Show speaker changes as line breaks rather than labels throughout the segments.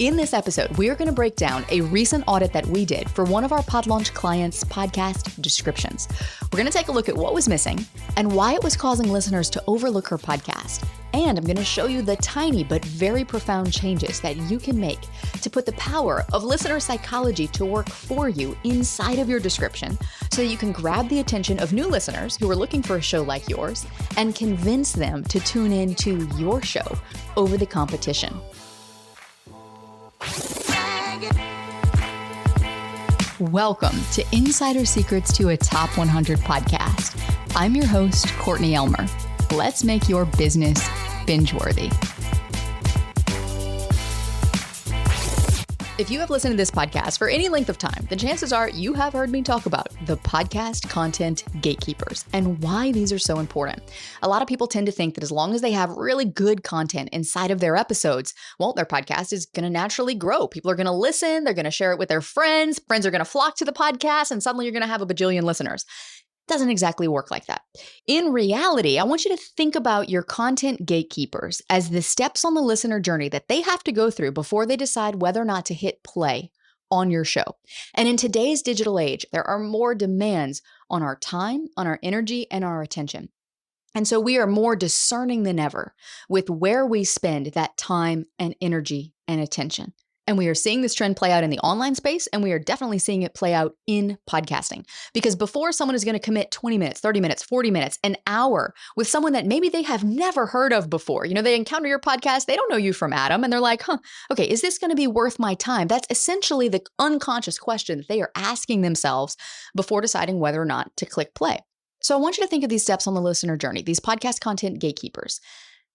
In this episode, we are going to break down a recent audit that we did for one of our pod launch clients' podcast descriptions. We're going to take a look at what was missing and why it was causing listeners to overlook her podcast. And I'm going to show you the tiny but very profound changes that you can make to put the power of listener psychology to work for you inside of your description so that you can grab the attention of new listeners who are looking for a show like yours and convince them to tune in to your show over the competition. Welcome to Insider Secrets to a Top 100 podcast. I'm your host, Courtney Elmer. Let's make your business binge-worthy. If you have listened to this podcast for any length of time, then chances are you have heard me talk about the podcast content gatekeepers and why these are so important. A lot of people tend to think that as long as they have really good content inside of their episodes, well, their podcast is going to naturally grow. People are going to listen. They're going to share it with their friends. Friends are going to flock to the podcast, and suddenly you're going to have a bajillion listeners. Doesn't exactly work like that. In reality, I want you to think about your content gatekeepers as the steps on the listener journey that they have to go through before they decide whether or not to hit play on your show. And in today's digital age, there are more demands on our time, on our energy, and our attention. And so we are more discerning than ever with where we spend that time and energy and attention. And we are seeing this trend play out in the online space, and we are definitely seeing it play out in podcasting. Because before someone is going to commit 20 minutes, 30 minutes, 40 minutes, an hour with someone that maybe they have never heard of before, they encounter your podcast, they don't know you from Adam, and they're like, okay, is this going to be worth my time? That's essentially the unconscious question that they are asking themselves before deciding whether or not to click play. So I want you to think of these steps on the listener journey, these podcast content gatekeepers,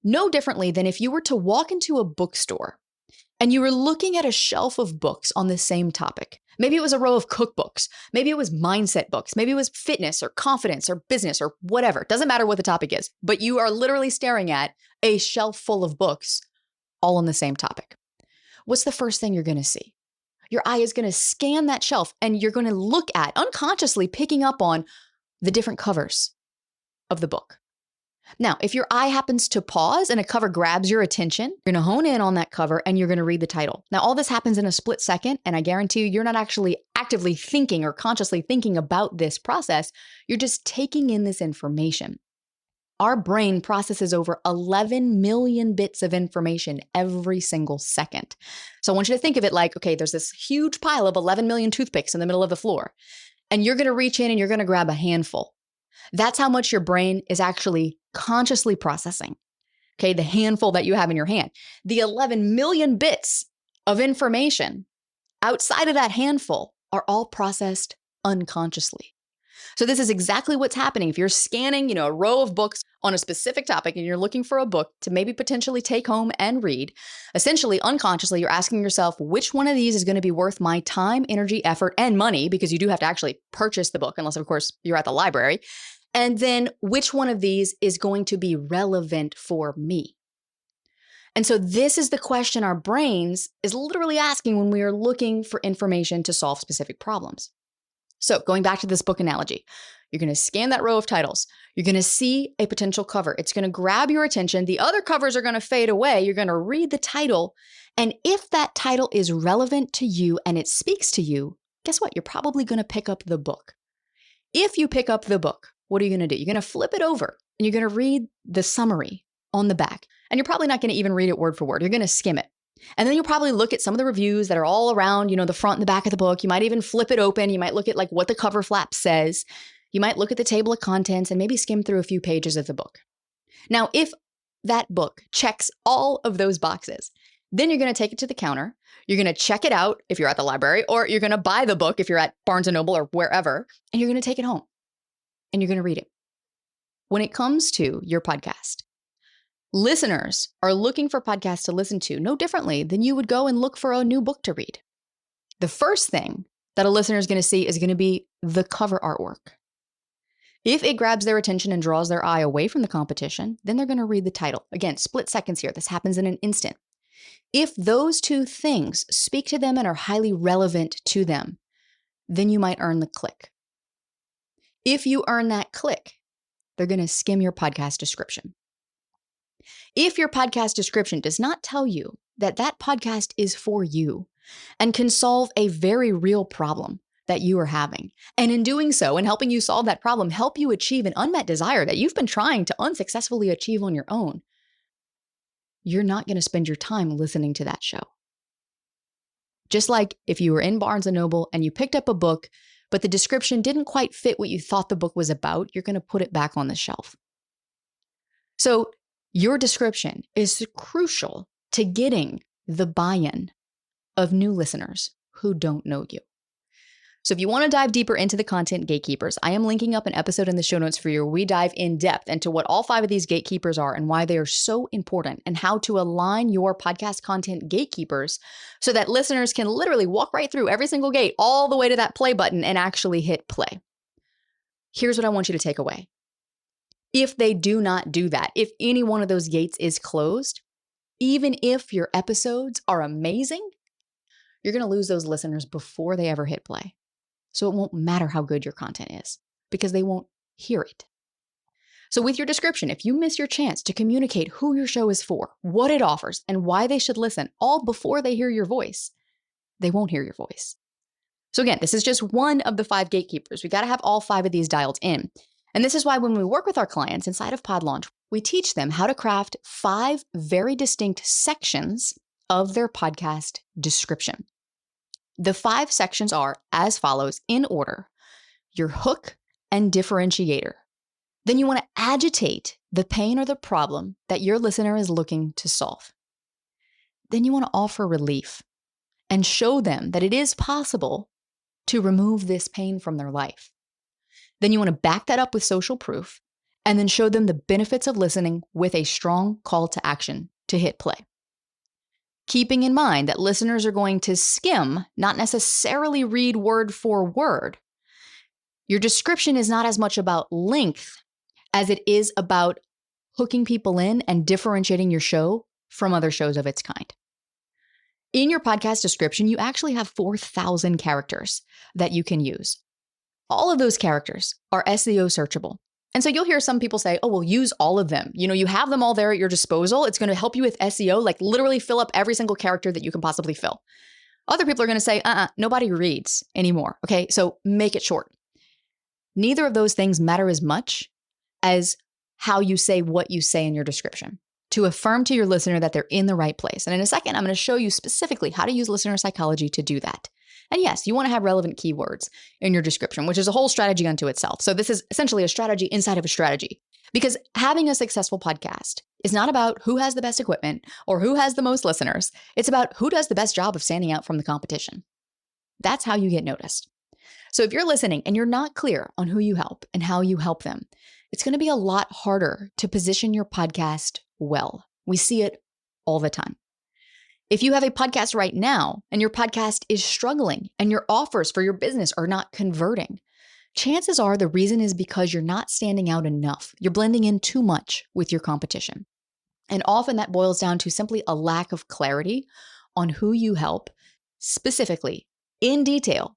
no differently than if you were to walk into a bookstore and you were looking at a shelf of books on the same topic. Maybe it was a row of cookbooks. Maybe it was mindset books. Maybe it was fitness or confidence or business or whatever. It doesn't matter what the topic is, but you are literally staring at a shelf full of books all on the same topic. What's the first thing you're going to see? Your eye is going to scan that shelf and you're going to look at, unconsciously picking up on the different covers of the book. Now, if your eye happens to pause and a cover grabs your attention, you're going to hone in on that cover and you're going to read the title. Now, all this happens in a split second, and I guarantee you're not actually actively thinking or consciously thinking about this process. You're just taking in this information. Our brain processes over 11 million bits of information every single second. So I want you to think of it like, okay, there's this huge pile of 11 million toothpicks in the middle of the floor, and you're going to reach in and you're going to grab a handful. That's how much your brain is actually consciously processing, okay, the handful that you have in your hand. The 11 million bits of information outside of that handful are all processed unconsciously. So this is exactly what's happening. If you're scanning, a row of books on a specific topic and you're looking for a book to maybe potentially take home and read, essentially unconsciously, you're asking yourself, which one of these is going to be worth my time, energy, effort, and money? Because you do have to actually purchase the book, unless of course you're at the library. And then which one of these is going to be relevant for me? And so this is the question our brains is literally asking when we are looking for information to solve specific problems. So going back to this book analogy, you're going to scan that row of titles. You're going to see a potential cover. It's going to grab your attention. The other covers are going to fade away. You're going to read the title. And if that title is relevant to you and it speaks to you, guess what? You're probably going to pick up the book. If you pick up the book, what are you going to do? You're going to flip it over and you're going to read the summary on the back. And you're probably not going to even read it word for word. You're going to skim it. And then you'll probably look at some of the reviews that are all around, the front and the back of the book. You might even flip it open. You might look at what the cover flap says. You might look at the table of contents and maybe skim through a few pages of the book. Now, if that book checks all of those boxes, then you're going to take it to the counter. You're going to check it out if you're at the library, or you're going to buy the book if you're at Barnes & Noble or wherever, and you're going to take it home. And you're going to read it. When it comes to your podcast, listeners are looking for podcasts to listen to no differently than you would go and look for a new book to read. The first thing that a listener is going to see is going to be the cover artwork. If it grabs their attention and draws their eye away from the competition, then they're going to read the title. Again, split seconds here. This happens in an instant. If those two things speak to them and are highly relevant to them, then you might earn the click. If you earn that click, they're going to skim your podcast description. If your podcast description does not tell you that that podcast is for you and can solve a very real problem that you are having. And in doing so, and helping you solve that problem, help you achieve an unmet desire that you've been trying to unsuccessfully achieve on your own, you're not going to spend your time listening to that show. Just like if you were in Barnes & Noble and you picked up a book, but the description didn't quite fit what you thought the book was about, you're going to put it back on the shelf. So your description is crucial to getting the buy-in of new listeners who don't know you. So if you want to dive deeper into the content gatekeepers, I am linking up an episode in the show notes for you where we dive in depth into what all 5 of these gatekeepers are and why they are so important and how to align your podcast content gatekeepers so that listeners can literally walk right through every single gate all the way to that play button and actually hit play. Here's what I want you to take away. If they do not do that, if any one of those gates is closed, even if your episodes are amazing, you're going to lose those listeners before they ever hit play. So it won't matter how good your content is because they won't hear it. So with your description, if you miss your chance to communicate who your show is for, what it offers, and why they should listen, all before they hear your voice, they won't hear your voice. So again, this is just one of the 5 gatekeepers. We got to have all 5 of these dialed in. And this is why when we work with our clients inside of Pod Launch, we teach them how to craft 5 very distinct sections of their podcast description. The 5 sections are as follows in order: your hook and differentiator. Then you want to agitate the pain or the problem that your listener is looking to solve. Then you want to offer relief and show them that it is possible to remove this pain from their life. Then you want to back that up with social proof and then show them the benefits of listening with a strong call to action to hit play. Keeping in mind that listeners are going to skim, not necessarily read word for word. Your description is not as much about length as it is about hooking people in and differentiating your show from other shows of its kind. In your podcast description, you actually have 4,000 characters that you can use. All of those characters are SEO searchable. And so you'll hear some people say, oh, well, use all of them. You have them all there at your disposal. It's going to help you with SEO, like literally fill up every single character that you can possibly fill. Other people are going to say, nobody reads anymore. Okay, so make it short. Neither of those things matter as much as how you say what you say in your description to affirm to your listener that they're in the right place. And in a second, I'm going to show you specifically how to use listener psychology to do that. And yes, you want to have relevant keywords in your description, which is a whole strategy unto itself. So this is essentially a strategy inside of a strategy, because having a successful podcast is not about who has the best equipment or who has the most listeners. It's about who does the best job of standing out from the competition. That's how you get noticed. So if you're listening and you're not clear on who you help and how you help them, it's going to be a lot harder to position your podcast well. We see it all the time. If you have a podcast right now and your podcast is struggling and your offers for your business are not converting, chances are the reason is because you're not standing out enough. You're blending in too much with your competition. And often that boils down to simply a lack of clarity on who you help, specifically, in detail,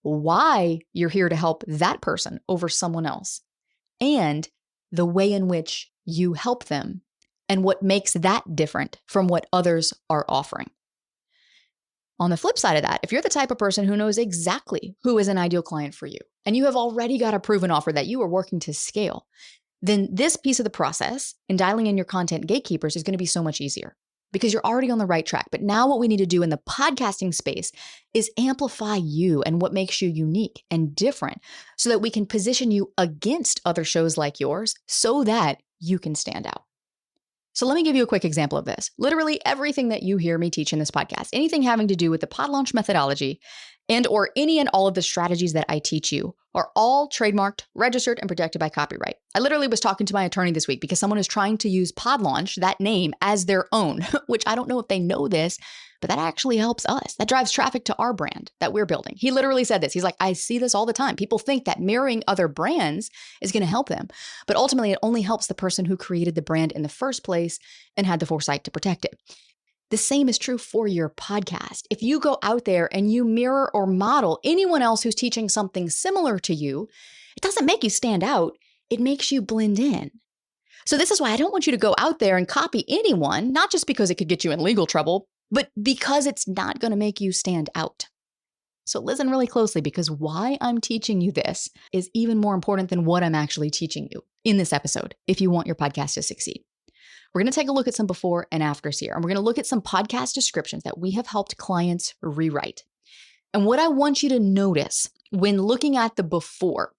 why you're here to help that person over someone else, and the way in which you help them and what makes that different from what others are offering. On the flip side of that, if you're the type of person who knows exactly who is an ideal client for you, and you have already got a proven offer that you are working to scale, then this piece of the process in dialing in your content gatekeepers is going to be so much easier because you're already on the right track. But now what we need to do in the podcasting space is amplify you and what makes you unique and different so that we can position you against other shows like yours so that you can stand out. So let me give you a quick example of this. Literally everything that you hear me teach in this podcast, anything having to do with the pod launch methodology and or any and all of the strategies that I teach you are all trademarked, registered, and protected by copyright. I literally was talking to my attorney this week because someone is trying to use Pod Launch, that name, as their own, which I don't know if they know this, but that actually helps us. That drives traffic to our brand that we're building. He literally said this. He's like, I see this all the time. People think that mirroring other brands is going to help them, but ultimately it only helps the person who created the brand in the first place and had the foresight to protect it. The same is true for your podcast. If you go out there and you mirror or model anyone else who's teaching something similar to you, it doesn't make you stand out. It makes you blend in. So this is why I don't want you to go out there and copy anyone, not just because it could get you in legal trouble, but because it's not going to make you stand out. So listen really closely, because why I'm teaching you this is even more important than what I'm actually teaching you in this episode if you want your podcast to succeed. We're going to take a look at some before and afters here, and we're going to look at some podcast descriptions that we have helped clients rewrite. And what I want you to notice when looking at the before,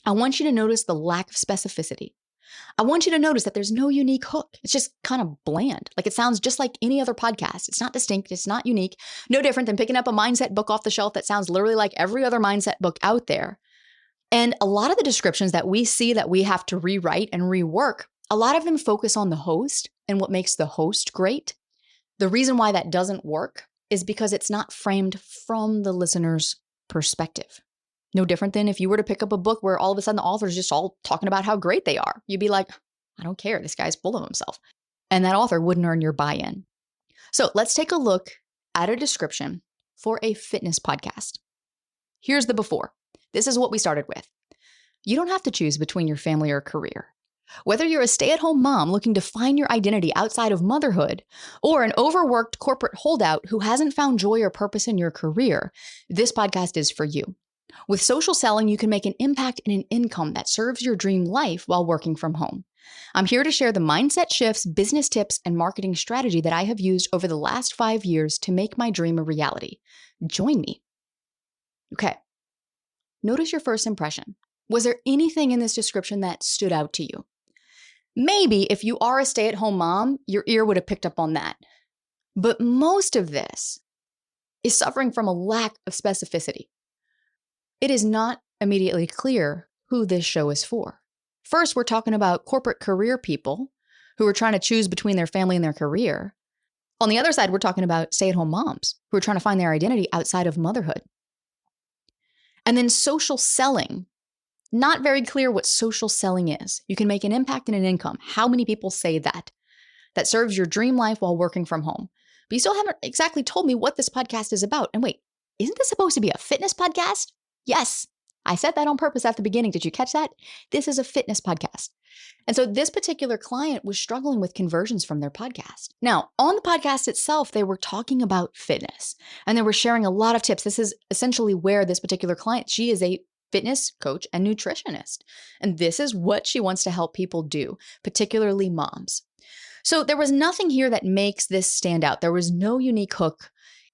I want you to notice the lack of specificity. I want you to notice that there's no unique hook. It's just kind of bland. Like it sounds just like any other podcast. It's not distinct. It's not unique. No different than picking up a mindset book off the shelf that sounds literally like every other mindset book out there. And a lot of the descriptions that we see that we have to rewrite and rework, a lot of them focus on the host and what makes the host great. The reason why that doesn't work is because it's not framed from the listener's perspective. No different than if you were to pick up a book where all of a sudden the author's just all talking about how great they are. You'd be like, I don't care. This guy's full of himself. And that author wouldn't earn your buy-in. So let's take a look at a description for a fitness podcast. Here's the before. This is what we started with. You don't have to choose between your family or career. Whether you're a stay-at-home mom looking to find your identity outside of motherhood, or an overworked corporate holdout who hasn't found joy or purpose in your career, this podcast is for you. With social selling, you can make an impact and an income that serves your dream life while working from home. I'm here to share the mindset shifts, business tips, and marketing strategy that I have used over the last 5 years to make my dream a reality. Join me. Okay. Notice your first impression. Was there anything in this description that stood out to you? Maybe if you are a stay-at-home mom, your ear would have picked up on that. But most of this is suffering from a lack of specificity. It is not immediately clear who this show is for. First, we're talking about corporate career people who are trying to choose between their family and their career. On the other side, we're talking about stay-at-home moms who are trying to find their identity outside of motherhood. And then social selling. Not very clear what social selling is. You can make an impact and an income. How many people say that? That serves your dream life while working from home. But you still haven't exactly told me what this podcast is about. And wait, isn't this supposed to be a fitness podcast? Yes, I said that on purpose at the beginning. Did you catch that? This is a fitness podcast. And so this particular client was struggling with conversions from their podcast. Now, on the podcast itself, they were talking about fitness and they were sharing a lot of tips. This is essentially where this particular client, she is a fitness coach and nutritionist. And this is what she wants to help people do, particularly moms. So there was nothing here that makes this stand out. There was no unique hook.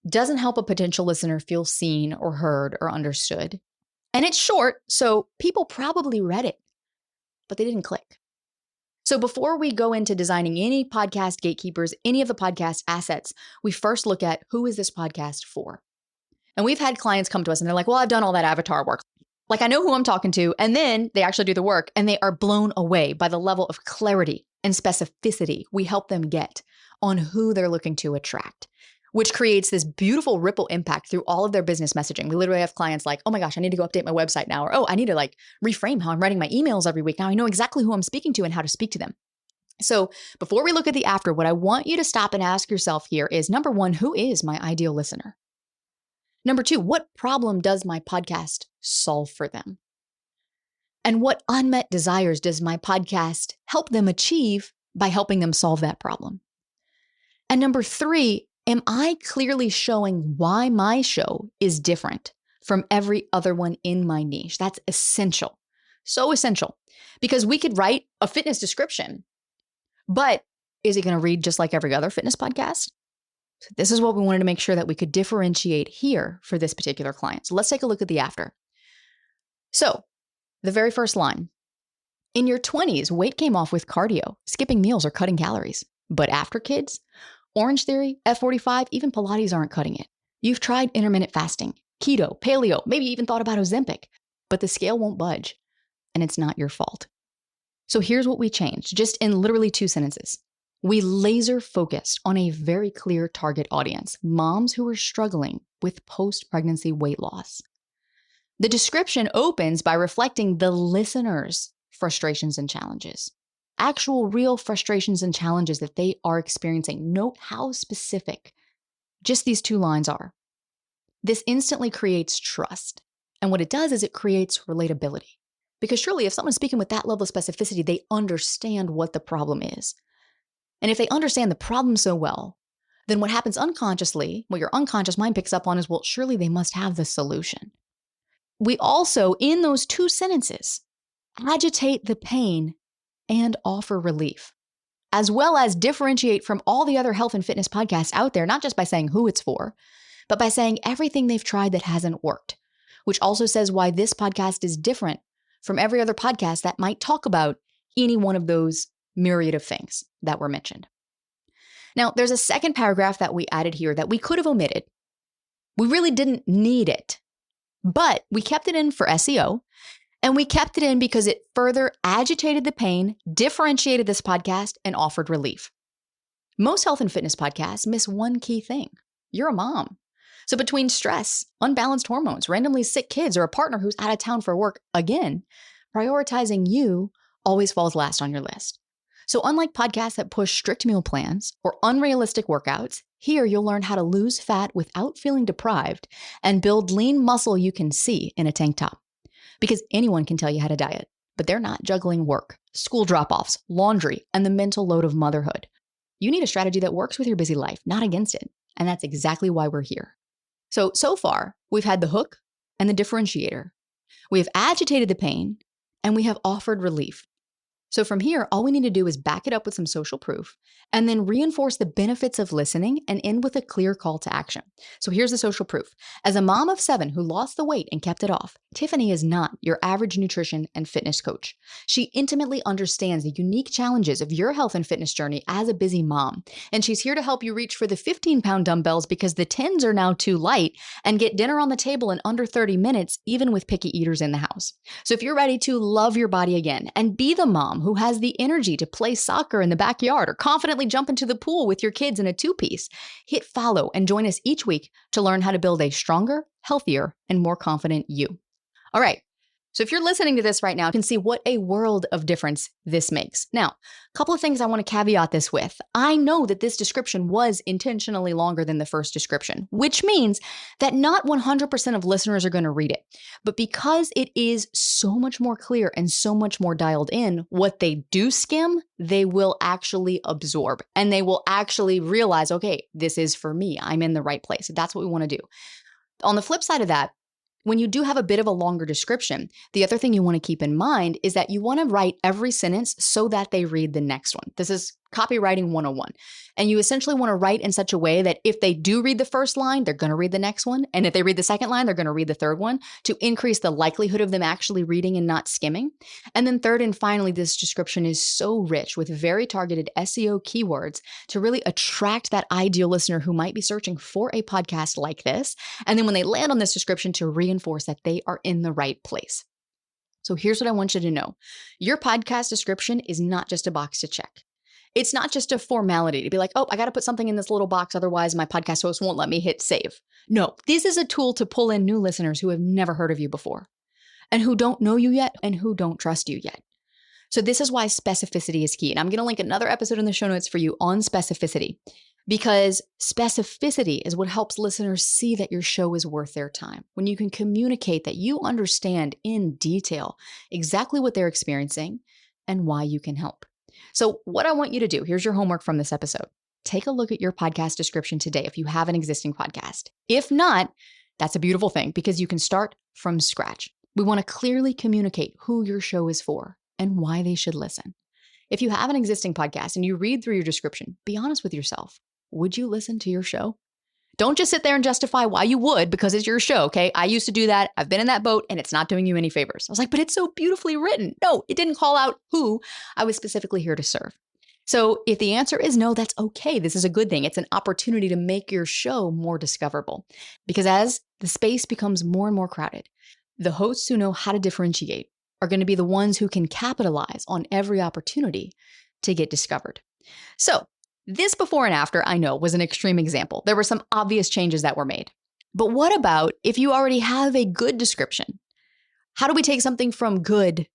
Doesn't help a potential listener feel seen or heard or understood. And it's short, so people probably read it, but they didn't click. So before we go into designing any podcast gatekeepers, any of the podcast assets, we first look at who is this podcast for? And we've had clients come to us and they're like, well, I've done all that avatar work. Like I know who I'm talking to. And then they actually do the work and they are blown away by the level of clarity and specificity we help them get on who they're looking to attract, which creates this beautiful ripple impact through all of their business messaging. We literally have clients like, oh my gosh, I need to go update my website now. Or, oh, I need to reframe how I'm writing my emails every week. Now I know exactly who I'm speaking to and how to speak to them. So before we look at the after, what I want you to stop and ask yourself here is, number one, who is my ideal listener? Number two, what problem does my podcast solve for them? And what unmet desires does my podcast help them achieve by helping them solve that problem? And number three, am I clearly showing why my show is different from every other one in my niche? That's essential. So essential. Because we could write a fitness description, but is it going to read just like every other fitness podcast? So this is what we wanted to make sure that we could differentiate here for this particular client. So let's take a look at the after. So the very first line, in your 20s, weight came off with cardio, skipping meals or cutting calories. But after kids, Orange Theory, F45, even Pilates aren't cutting it. You've tried intermittent fasting, keto, paleo, maybe even thought about Ozempic, but the scale won't budge and it's not your fault. So here's what we changed, just in literally 2 sentences. We laser focused on a very clear target audience, moms who are struggling with post-pregnancy weight loss. The description opens by reflecting the listener's frustrations and challenges, actual real frustrations and challenges that they are experiencing. Note how specific just these 2 lines are. This instantly creates trust. And what it does is it creates relatability Because surely if someone's speaking with that level of specificity, they understand what the problem is. And if they understand the problem so well, then what happens unconsciously, what your unconscious mind picks up on is, well, surely they must have the solution. We also, in those two sentences, agitate the pain and offer relief, as well as differentiate from all the other health and fitness podcasts out there, not just by saying who it's for, but by saying everything they've tried that hasn't worked, which also says why this podcast is different from every other podcast that might talk about any one of those myriad of things that were mentioned. Now, there's a second paragraph that we added here that we could have omitted. We really didn't need it, but we kept it in for SEO, and we kept it in because it further agitated the pain, differentiated this podcast, and offered relief. Most health and fitness podcasts miss one key thing. You're a mom. So between stress, unbalanced hormones, randomly sick kids, or a partner who's out of town for work again, prioritizing you always falls last on your list. So unlike podcasts that push strict meal plans or unrealistic workouts, here you'll learn how to lose fat without feeling deprived and build lean muscle you can see in a tank top. Because anyone can tell you how to diet, but they're not juggling work, school drop-offs, laundry, and the mental load of motherhood. You need a strategy that works with your busy life, not against it. And that's exactly why we're here. So far, we've had the hook and the differentiator. We have agitated the pain, and we have offered relief. So from here, all we need to do is back it up with some social proof and then reinforce the benefits of listening and end with a clear call to action. So here's the social proof. As a mom of 7 who lost the weight and kept it off, Tiffany is not your average nutrition and fitness coach. She intimately understands the unique challenges of your health and fitness journey as a busy mom. And she's here to help you reach for the 15-pound dumbbells because the 10s are now too light and get dinner on the table in under 30 minutes, even with picky eaters in the house. So if you're ready to love your body again and be the mom who has the energy to play soccer in the backyard or confidently jump into the pool with your kids in a 2-piece, hit follow and join us each week to learn how to build a stronger, healthier, and more confident you. All right. So if you're listening to this right now, you can see what a world of difference this makes. Now, a couple of things I want to caveat this with. I know that this description was intentionally longer than the first description, which means that not 100% of listeners are going to read it. But because it is so much more clear and so much more dialed in, what they do skim, they will actually absorb and they will actually realize, okay, this is for me. I'm in the right place. That's what we want to do. On the flip side of that, when you do have a bit of a longer description, the other thing you want to keep in mind is that you want to write every sentence so that they read the next one. This is copywriting 101. And you essentially want to write in such a way that if they do read the first line, they're going to read the next one. And if they read the second line, they're going to read the third one to increase the likelihood of them actually reading and not skimming. And then third and finally, this description is so rich with very targeted SEO keywords to really attract that ideal listener who might be searching for a podcast like this. And then when they land on this description, to reinforce that they are in the right place. So here's what I want you to know. Your podcast description is not just a box to check. It's not just a formality to be like, oh, I got to put something in this little box. Otherwise, my podcast host won't let me hit save. No, this is a tool to pull in new listeners who have never heard of you before and who don't know you yet and who don't trust you yet. So this is why specificity is key. And I'm going to link another episode in the show notes for you on specificity, because specificity is what helps listeners see that your show is worth their time. When you can communicate that you understand in detail exactly what they're experiencing and why you can help. So what I want you to do, here's your homework from this episode. Take a look at your podcast description today if you have an existing podcast. If not, that's a beautiful thing because you can start from scratch. We want to clearly communicate who your show is for and why they should listen. If you have an existing podcast and you read through your description, be honest with yourself. Would you listen to your show? Don't just sit there and justify why you would because it's your show, okay? I used to do that. I've been in that boat and it's not doing you any favors. I was like, but it's so beautifully written. No, it didn't call out who I was specifically here to serve. So if the answer is no, that's okay. This is a good thing. It's an opportunity to make your show more discoverable because as the space becomes more and more crowded, the hosts who know how to differentiate are going to be the ones who can capitalize on every opportunity to get discovered. So this before and after, I know, was an extreme example. There were some obvious changes that were made. But what about if you already have a good description? How do we take something from good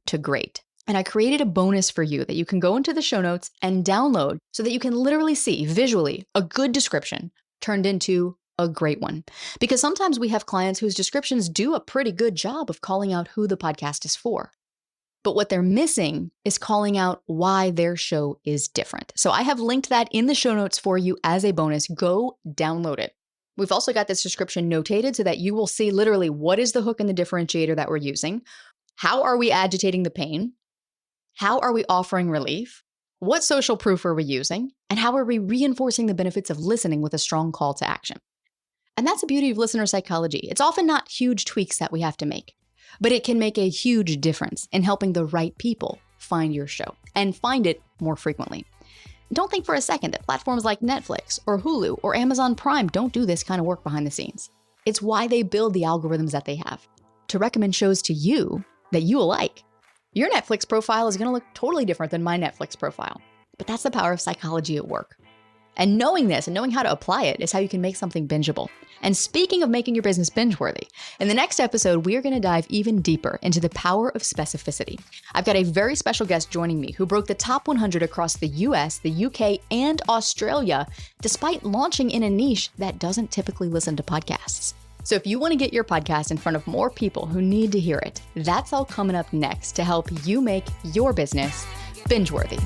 to great? And I created a bonus for you that you can go into the show notes and download so that you can literally see visually a good description turned into a great one. Because sometimes we have clients whose descriptions do a pretty good job of calling out who the podcast is for. But what they're missing is calling out why their show is different. So I have linked that in the show notes for you as a bonus. Go download it. We've also got this description notated so that you will see literally what is the hook and the differentiator that we're using. How are we agitating the pain? How are we offering relief? What social proof are we using? And how are we reinforcing the benefits of listening with a strong call to action? And that's the beauty of listener psychology. It's often not huge tweaks that we have to make, but it can make a huge difference in helping the right people find your show and find it more frequently. Don't think for a second that platforms like Netflix or Hulu or Amazon Prime don't do this kind of work behind the scenes. It's why they build the algorithms that they have to recommend shows to you that you will like. Your Netflix profile is going to look totally different than my Netflix profile, but that's the power of psychology at work. And knowing this and knowing how to apply it is how you can make something bingeable. And speaking of making your business binge-worthy, in the next episode, we are going to dive even deeper into the power of specificity. I've got a very special guest joining me who broke the top 100 across the US, the UK, and Australia, despite launching in a niche that doesn't typically listen to podcasts. So if you want to get your podcast in front of more people who need to hear it, that's all coming up next to help you make your business binge-worthy.